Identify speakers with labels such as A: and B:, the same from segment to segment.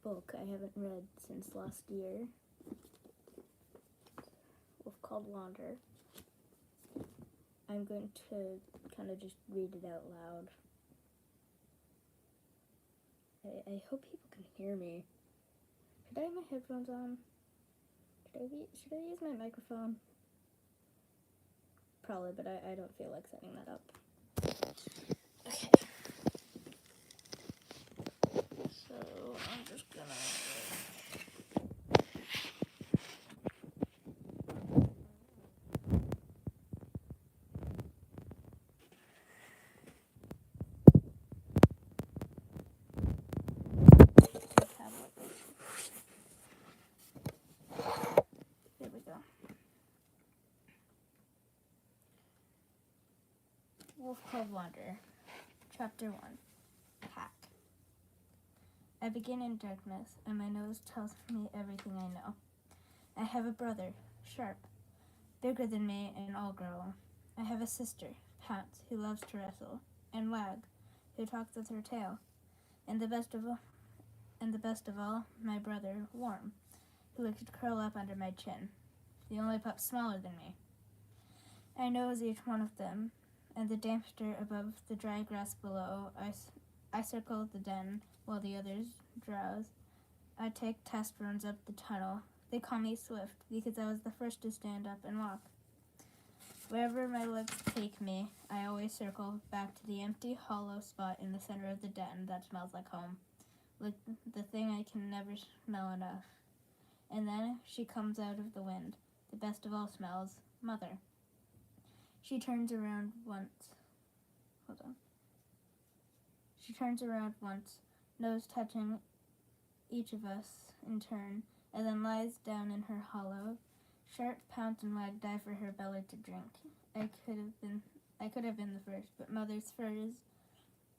A: book I haven't read since last year. Wolf Called Wander. I'm going to kind of just read it out loud. I hope people can hear me. Should I have my headphones on? Should I use my microphone? Probably, but I don't feel like setting that up. Okay. So I'm just gonna... There we go. Wolf Called Wander, Chapter 1, Pack. I begin in darkness, and my nose tells me everything I know. I have a brother, Sharp, bigger than me and all grown. I have a sister, Pounce, who loves to wrestle, and Wag, who talks with her tail, and the best of all, my brother, Worm, who likes to curl up under my chin, the only pup smaller than me. I nose each one of them, and the dampster above the dry grass below. I circle the den while the others drowse. I take test runs up the tunnel. They call me Swift because I was the first to stand up and walk. Wherever my legs take me, I always circle back to the empty, hollow spot in the center of the den that smells like home, like the thing I can never smell enough. And then she comes out of the wind, the best of all smells, Mother. She turns around once, nose touching each of us in turn, and then lies down in her hollow. Sharp, Pounce, and Wag dive for her belly to drink. I could have been the first, but Mother's fur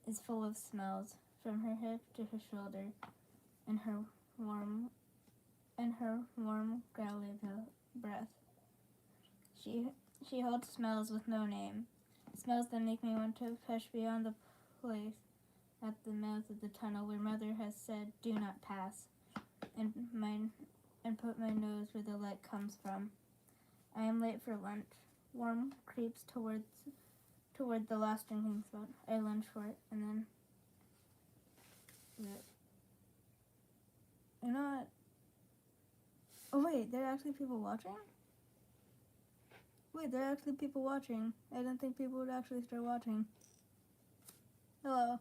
A: is full of smells, from her hip to her shoulder, and her warm, growly breath. She holds smells with no name, smells that make me want to push beyond the place at the mouth of the tunnel where Mother has said, "Do not pass," and put my nose where the light comes from. I am late for lunch. Worm creeps toward the last drinking spot. I lunge for it, and then... You know what? Oh wait, there are actually people watching? Wait, there are actually people watching. I didn't think people would actually start watching. Hello.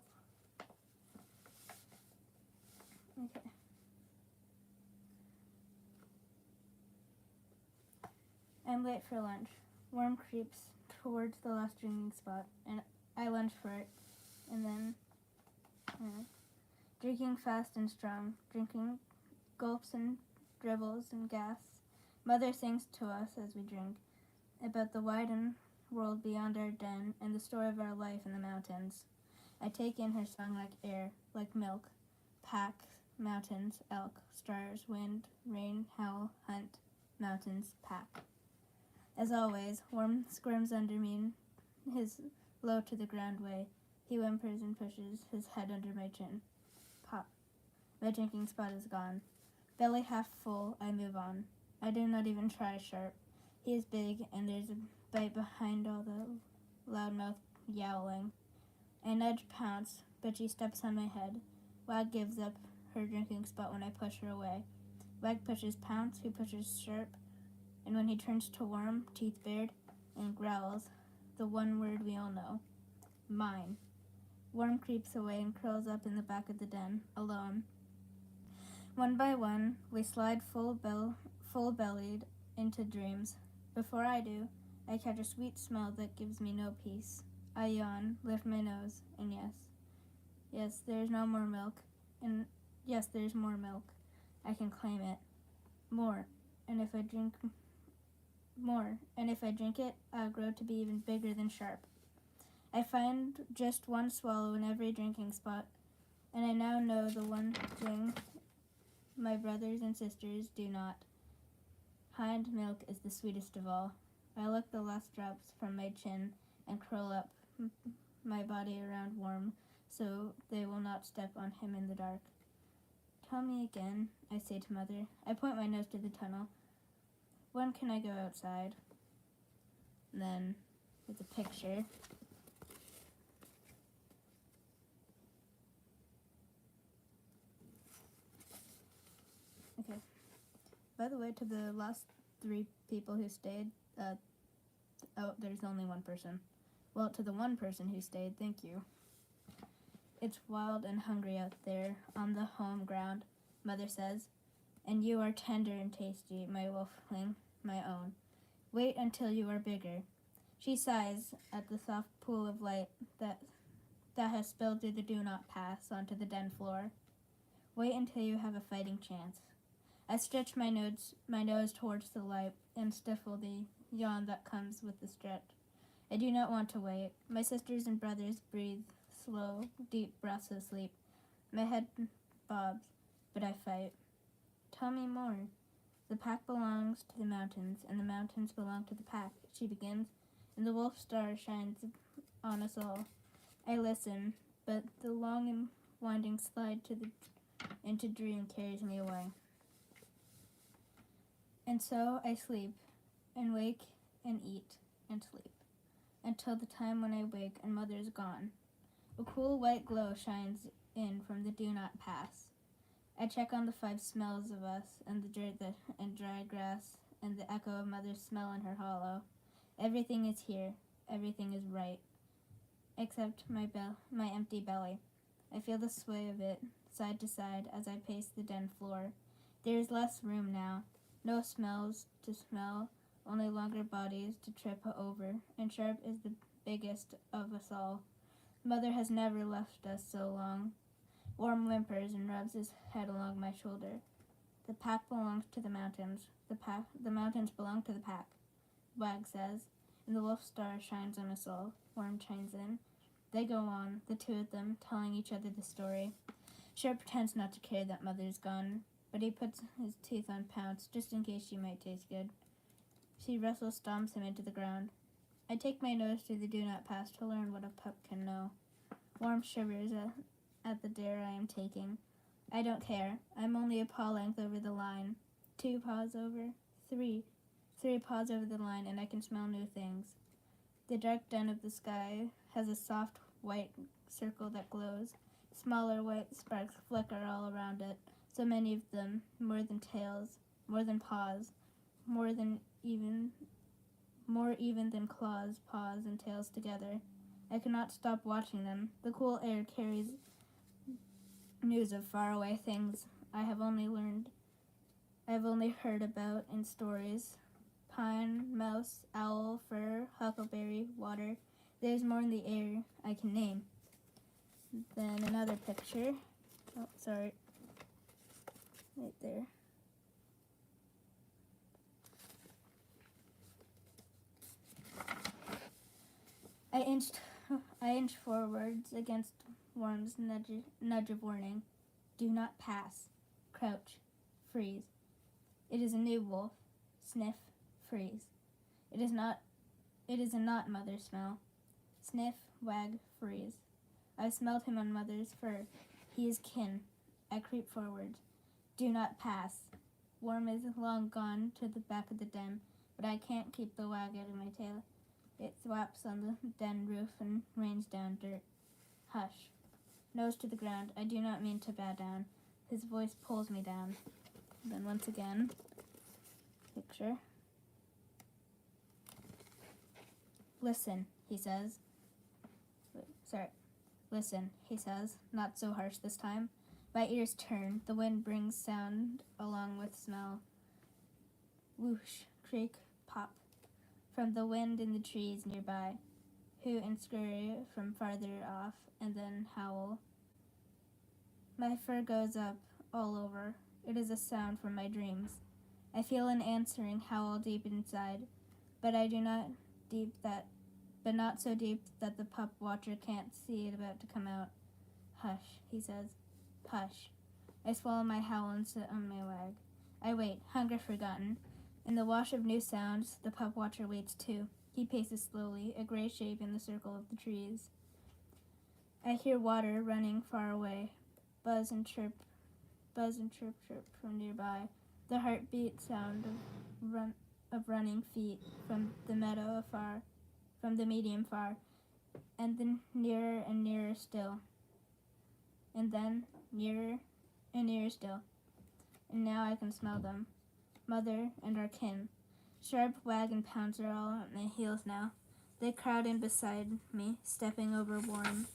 A: Okay. I'm late for lunch. Worm creeps towards the last drinking spot, and I lunge for it, and then... drinking fast and strong, drinking gulps and dribbles and gasps. Mother sings to us as we drink, about the wide world beyond our den and the story of our life in the mountains. I take in her song like air, like milk, pack, mountains, elk, stars, wind, rain, howl, hunt, mountains, pack. As always, Worm squirms under me, his low to the ground way. He whimpers and pushes his head under my chin. Pop. My drinking spot is gone. Belly half full, I move on. I do not even try Sharp. He is big, and there's a bite behind all the loudmouth yowling. I nudge Pounce, but she steps on my head. Wag gives up her drinking spot when I push her away. Wag pushes Pounce, who pushes Sharp, and when he turns to Worm, teeth bared, and growls, the one word we all know, mine. Worm creeps away and curls up in the back of the den, alone. One by one, we slide full-bellied into dreams. Before I do, I catch a sweet smell that gives me no peace. I yawn, lift my nose, and yes, there's no more milk, and yes, there's more milk. I can claim it. More, and if I drink it, I'll grow to be even bigger than Sharp. I find just one swallow in every drinking spot, and I now know the one thing my brothers and sisters do not. Hind milk is the sweetest of all. I lick the last drops from my chin and curl up my body around Worm so they will not step on him in the dark. Tell me again, I say to Mother. I point my nose to the tunnel. When can I go outside? And then, with a picture. Okay. By the way, to the last 3 people who stayed, there's only one person. Well, to the one person who stayed, thank you. It's wild and hungry out there on the home ground, Mother says, and you are tender and tasty, my wolfling, my own. Wait until you are bigger. She sighs at the soft pool of light that has spilled through the do not pass onto the den floor. Wait until you have a fighting chance. I stretch my nose towards the light and stifle the yawn that comes with the stretch. I do not want to wait. My sisters and brothers breathe slow, deep breaths of sleep. My head bobs, but I fight. Tell me more. The pack belongs to the mountains, and the mountains belong to the pack, she begins, and the wolf star shines on us all. I listen, but the long and winding slide into dream carries me away. And so I sleep, and wake, and eat, and sleep, until the time when I wake and Mother is gone. A cool white glow shines in from the do not pass. I check on the 5 smells of us, and the dirt and dry grass, and the echo of Mother's smell in her hollow. Everything is here. Everything is right. Except my empty belly. I feel the sway of it, side to side, as I pace the den floor. There is less room now. No smells to smell, only longer bodies to trip over, and Sharp is the biggest of us all. Mother has never left us so long. Worm whimpers and rubs his head along my shoulder. The pack belongs to the mountains. The mountains belong to the pack, Wag says, and the wolf star shines on us all. Worm chimes in. They go on, the 2 of them, telling each other the story. Sharp pretends not to care that Mother's gone, but he puts his teeth on Pounce, just in case she might taste good. She wrestles stomps him into the ground. I take my nose to the do not pass to learn what a pup can know. Worm shivers at the dare I am taking. I don't care. I'm only a paw length over the line. 2 paws over. 3. 3 paws over the line, and I can smell new things. The dark den of the sky has a soft white circle that glows. Smaller white sparks flicker all around it, so many of them, more than tails, more than paws, more even than claws, paws, and tails together. I cannot stop watching them. The cool air carries news of faraway things I have only heard about in stories. Pine, mouse, owl, fir, huckleberry, water. There's more in the air I can name. Then another picture. Oh, sorry. Right there. I inched forwards against Worm's nudge of warning. Do not pass. Crouch. Freeze. It is a new wolf. Sniff. Freeze. It is a not Mother smell. Sniff. Wag. Freeze. I smelled him on Mother's fur. He is kin. I creep forward. Do not pass. Worm is long gone to the back of the den, but I can't keep the wag out of my tail. It thwaps on the den roof and rains down dirt. Hush. Nose to the ground. I do not mean to bow down. His voice pulls me down. Then once again, picture. Listen, he says. Listen, he says, not so harsh this time. My ears turn. The wind brings sound along with smell. Whoosh, creak, pop. From the wind in the trees nearby. Hoot and scurry from farther off, and then howl. My fur goes up all over. It is a sound from my dreams. I feel an answering howl deep inside, but not so deep that the pup watcher can't see it about to come out. Hush, he says. Hush. I swallow my howl and sit on my wag. I wait, hunger forgotten. In the wash of new sounds, the pup watcher waits too. He paces slowly, a gray shape in the circle of the trees. I hear water running far away, buzz and chirp buzz and chirp chirp from nearby, the heartbeat sound of running feet from the meadow afar, from the medium far, and then nearer and nearer still, and then nearer and nearer still. And now I can smell them, mother and our kin. Sharp wagon pounds are all at my heels now. They crowd in beside me, stepping over Warren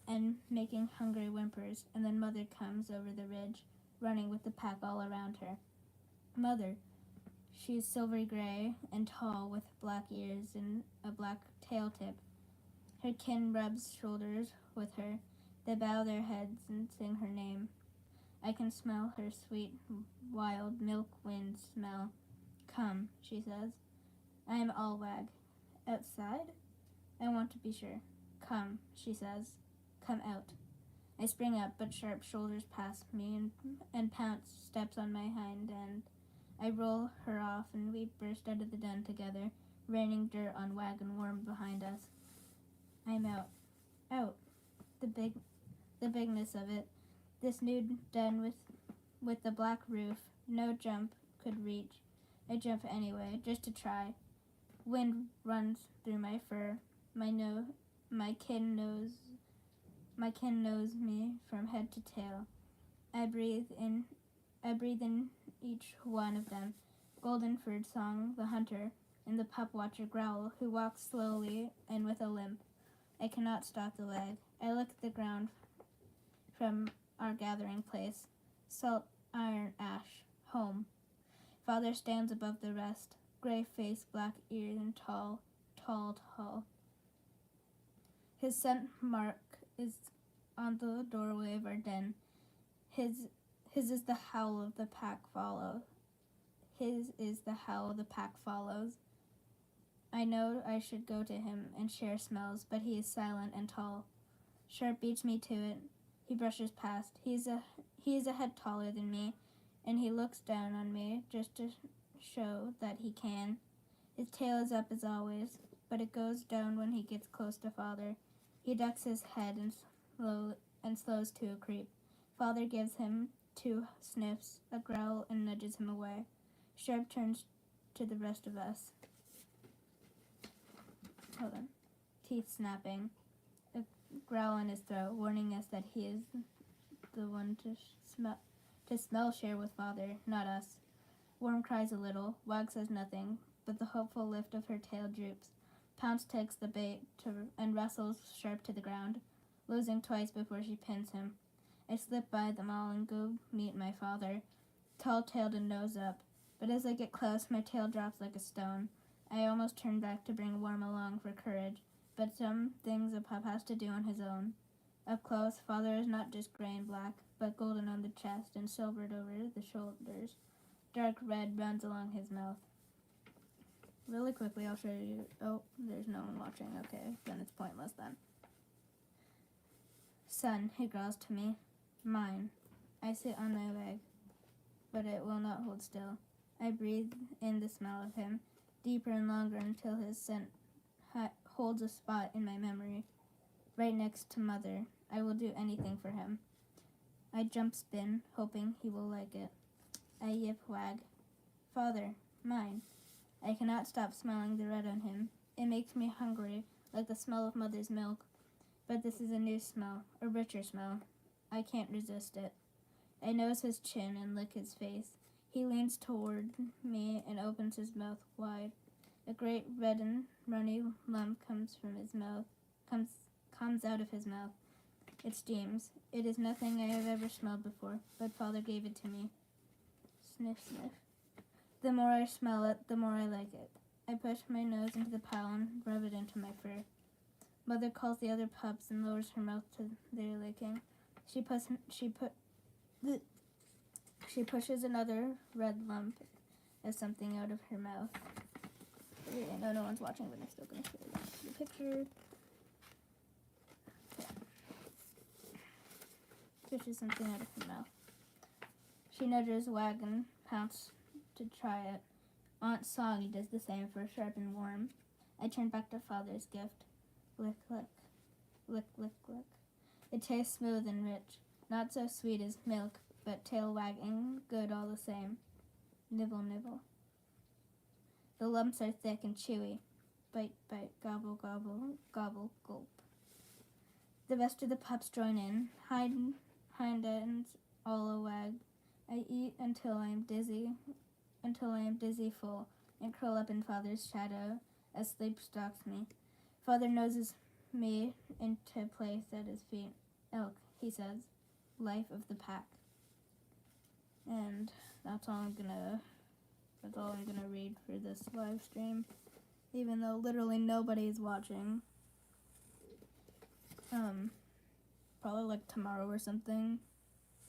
A: and making hungry whimpers, and then mother comes over the ridge, running with the pack all around her. Mother, she's silvery gray and tall with black ears and a black tail tip. Her kin rubs shoulders with her. They bow their heads and sing her name. I can smell her sweet, wild milk wind smell. Come, she says. I am all wag. Outside? I want to be sure. Come, she says. Come out. I spring up, but sharp shoulders pass me, and Pounce steps on my hind end. I roll her off, and we burst out of the den together, raining dirt on wagon warm behind us. I'm out. Out. The bigness of it. This new den with the black roof, no jump could reach. I jump anyway, just to try. Wind runs through my fur. My kin knows me from head to tail. I breathe in each one of them. Golden-furred Song, the hunter, and the pup watcher Growl, who walks slowly and with a limp. I cannot stop the leg. I look at the ground from our gathering place. Salt, iron, ash, home. Father stands above the rest, gray face, black ears, and tall. His scent mark is on the doorway of our den. His is the howl of the pack follow. His is the howl the pack follows. I know I should go to him and share smells, but he is silent and tall. Sharp beats me to it. He brushes past. He is a head taller than me, and he looks down on me just to show that he can. His tail is up as always, but it goes down when he gets close to Father. He ducks his head and slows to a creep. Father gives him 2 sniffs, a growl, and nudges him away. Sharp turns to the rest of us. Hold on. Teeth snapping. A growl in his throat, warning us that he is the one to smell share with Father, not us. Worm cries a little. Wag says nothing, but the hopeful lift of her tail droops. Pounce takes the bait and wrestles Sharp to the ground, losing twice before she pins him. I slip by them all and go meet my father, tall-tailed and nose up. But as I get close, my tail drops like a stone. I almost turn back to bring Worm along for courage, but some things a pup has to do on his own. Up close, Father is not just gray and black, but golden on the chest and silvered over the shoulders. Dark red runs along his mouth. Really quickly, I'll show you. Oh, there's no one watching. Okay, then it's pointless then. Son, he growls to me. Mine. I sit on my leg, but it will not hold still. I breathe in the smell of him, deeper and longer until his scent holds a spot in my memory. Right next to Mother. I will do anything for him. I jump spin, hoping he will like it. I yip wag. Father, mine. I cannot stop smelling the red on him. It makes me hungry, like the smell of Mother's milk. But this is a new smell, a richer smell. I can't resist it. I nose his chin and lick his face. He leans toward me and opens his mouth wide. A great red and runny lump comes out of his mouth. It steams. It is nothing I have ever smelled before, but Father gave it to me. Sniff, sniff. The more I smell it, the more I like it. I push my nose into the pile and rub it into my fur. Mother calls the other pups and lowers her mouth to their licking. She pushes another red lump of something out of her mouth. I know no one's watching, but I'm still going to show you the picture. Pushes something out of her mouth. She nudges Wag and Pounce to try it. Aunt Soggy does the same for Sharp and Worm. I turn back to Father's gift. Lick, lick. Lick, lick, lick. It tastes smooth and rich. Not so sweet as milk, but tail wagging, good all the same. Nibble, nibble. The lumps are thick and chewy. Bite, bite, gobble, gobble, gobble, gulp. The rest of the pups join in, hind ends all a wag. I eat until I am dizzy full, and curl up in Father's shadow as sleep stalks me. Father noses me into place at his feet. Elk, he says, life of the pack. And that's all I'm gonna read for this live stream, even though literally nobody's watching. Probably like tomorrow or something.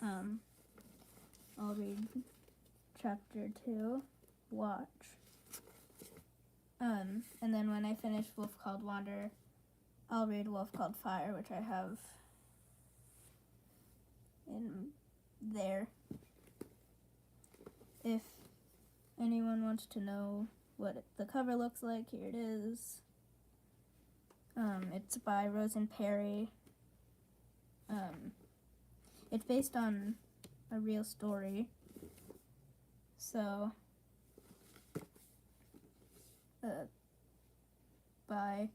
A: I'll read chapter 2, Watch. And then when I finish Wolf Called Wander, I'll read Wolf Called Fire, which I have in there. If anyone wants to know what the cover looks like, here it is. It's by Rosen Perry. It's based on a real story. So, by